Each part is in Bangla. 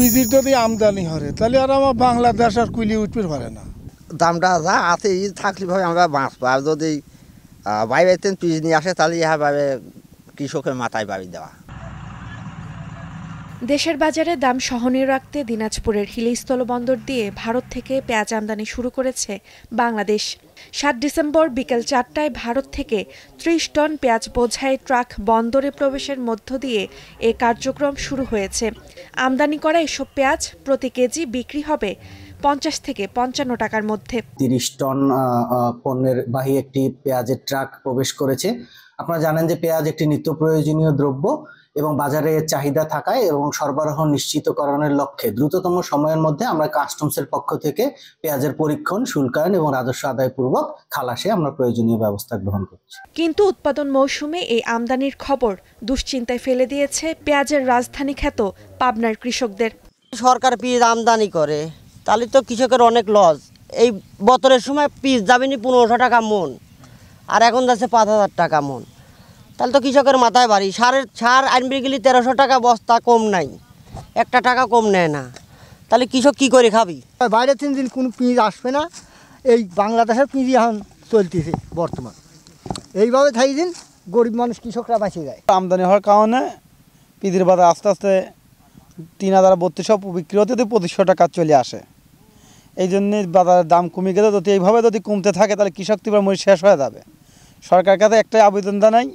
পিজির যদি আমদানি হরে তাহলে আর আমার বাংলাদেশ আর কুইলি উঠতে পারে না। দামটা যা আছে এই থাকলে ভাবে আমরা বাঁচবো, আর যদি বাইরে পিস নিয়ে আসে তাহলে ইহাভাবে কৃষকের মাথায় বাড়ি দেওয়া। দেশের বাজারে দাম সহনীয় রাখতে দিনাজপুরের হিলি স্থলবন্দর দিয়ে ভারত থেকে পেঁয়াজ আমদানি শুরু করেছে বাংলাদেশ। ৭ ডিসেম্বর বিকেল ৪টায় ভারত থেকে ৩০ টন পেঁয়াজ বোঝাই ট্রাক বন্দরে প্রবেশের মধ্য দিয়ে এ কার্যক্রম শুরু হয়েছে। আমদানি করা এসব পেঁয়াজ প্রতি কেজি বিক্রি হবে ৫০ থেকে ৫৫ টাকার মধ্যে। ৩০ টন পণ্যের বাহী একটি পেঁয়াজের ট্রাক প্রবেশ করেছে। আপনারা জানেন যে পেঁয়াজ একটি নিত্য প্রয়োজনীয় দ্রব্য এবং বাজারে চাহিদা থাকায় এবং সরবরাহ নিশ্চিতকরণের লক্ষ্যে দ্রুততম সময়ের মধ্যে আমরা কাস্টমসের পক্ষ থেকে পেঁয়াজের পরীক্ষণ, শুল্কায়ন এবং রাজস্ব আদায় পূর্বক খালাসে আমরা প্রয়োজনীয় ব্যবস্থা গ্রহণ করছি। কিন্তু উৎপাদন মৌসুমে এই আমদানির খবর দুশ্চিন্তায় ফেলে দিয়েছে পেঁয়াজের রাজধানী খ্যাত পাবনার কৃষকদের। সরকার পিস আমদানি করে তাহলে তো কৃষকের অনেক লস। এই বছরের সময় পিস যাবেনি ১৫০০ টাকা মন, আর এখন যাচ্ছে ৫০০০ টাকা মন। তাহলে তো কৃষকের মাথায় বাড়ি। সার আনবে গেলে ১৩০০ টাকা বস্তা, কম নাই, একটা টাকা কম নেয় না। তাহলে কৃষক কি করে খাবি? বাইরে ৩ দিন কোনো পিঁজ আসবে না, এই বাংলাদেশের পিঁজ এখন চলতেছে বর্তমান। এইভাবে ২ দিন গরিব মানুষ কৃষকরা বাঁচে যায়। আমদানি হওয়ার কারণে পিঁজের বাজার আস্তে আস্তে ৩,৩২০০ বিক্রি হতে ২৫০০ টাকা চলে আসে। এই জন্যে বাজারের দাম কমে গেলে যদি এইভাবে যদি কমতে থাকে তাহলে কৃষক তীব্র মরে শেষ হয়ে যাবে। সরকার কাছে একটাই আবেদন জানাই,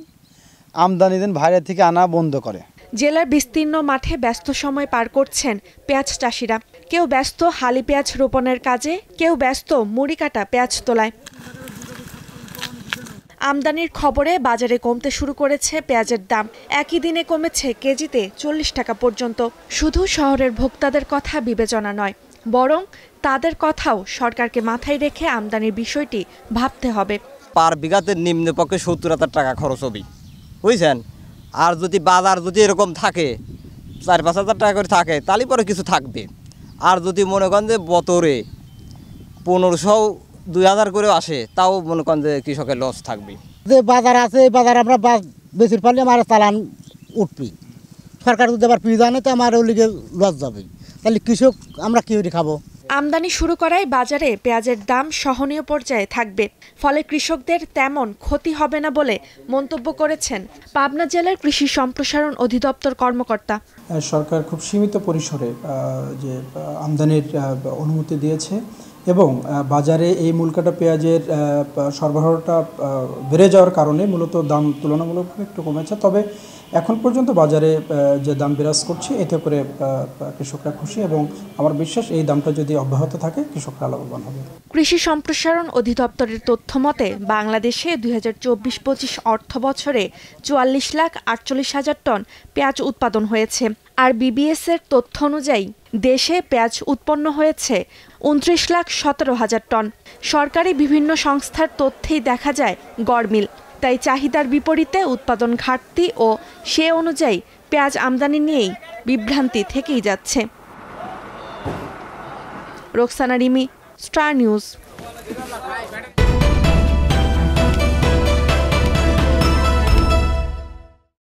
আমদানি দিন বাইরে থেকে আনা বন্ধ করে। জেলার বিস্তীর্ণ মাঠে ব্যস্ত সময় পার করছেন পেঁয়াজ চাষিরা। কেউ ব্যস্ত হালি পেঁয়াজ রোপণের কাজে, কেউ ব্যস্ত মুড়ি কাটা পেঁয়াজ তোলায়। আমদানির খবরে বাজারে কমতে শুরু করেছে পেঁয়াজের দাম। একই দিনে কমেছে কেজিতে ৪০ টাকা পর্যন্ত। শুধু শহরের ভোক্তাদের কথা বিবেচনা নয়, বরং তাদের কথাও সরকারকে মাথায় রেখে আমদানির বিষয়টি ভাবতে হবে। পার বিঘাতে নিম্নপক্ষে ৭০,০০০ টাকা খরচ হবে, বুঝছেন। আর যদি বাজার যদি এরকম থাকে ৪-৫ হাজার টাকা করে থাকে তাহলে পরে কিছু থাকবে। আর যদি মনে করেন যে বতরে ১৫০০-২০০০ করে আসে, তাও মনে করেন যে কৃষকের লস থাকবে। যে বাজার আছে এই বাজার আমরা বেশির পারলে আমার চালান উঠবি। সরকার যদি আবার পিঁজ আনে তো আমার ওদিকে লস যাবে, তাহলে কৃষক আমরা কি করে খাবো? আমদানি শুরু করায় বাজারে পেঁয়াজের দাম সহনীয় পর্যায়ে থাকবে, ফলে কৃষকদের তেমন ক্ষতি হবে না বলে মন্তব্য করেছেন পাবনা জেলার কৃষি সম্প্রসারণ অধিদপ্তর কর্মকর্তা। সরকার খুব সীমিত পরিসরে যে আমদানির অনুমতি দিয়েছে এবং বাজারে এই মূলকাটা পেঁয়াজের সরবরাহটা বেড়ে যাওয়ার কারণে মূলত দাম তুলনামূলকভাবে একটু কমেছে। তবে এখন পর্যন্ত বাজারে যে দাম বিরাজ করছে এতে করে কৃষকরা খুশি এবং আমার বিশ্বাস এই দামটা যদি অব্যাহত থাকে কৃষকরা লাভবান হবে। কৃষি সম্প্রসারণ অধিদপ্তরের তথ্য মতে বাংলাদেশে ২০২৪-২৫ অর্থ বছরে ৪৪,৪৮,০০০ টন পেঁয়াজ উৎপাদন হয়েছে। আর বিবিএস-এর তথ্য অনুযায়ী দেশে পেঁয়াজ উৎপন্ন হয়েছে ২৯,১৭,০০০ টন। সরকারি বিভিন্ন সংস্থার তথ্যেই দেখা যায় গড়মিল। তাই চাহিদার বিপরীতে উৎপাদন ঘাটতি ও সে অনুযায়ী পেঁয়াজ আমদানি নিয়েই বিভ্রান্তি থেকেই যাচ্ছে। Roksana Rimi, star news.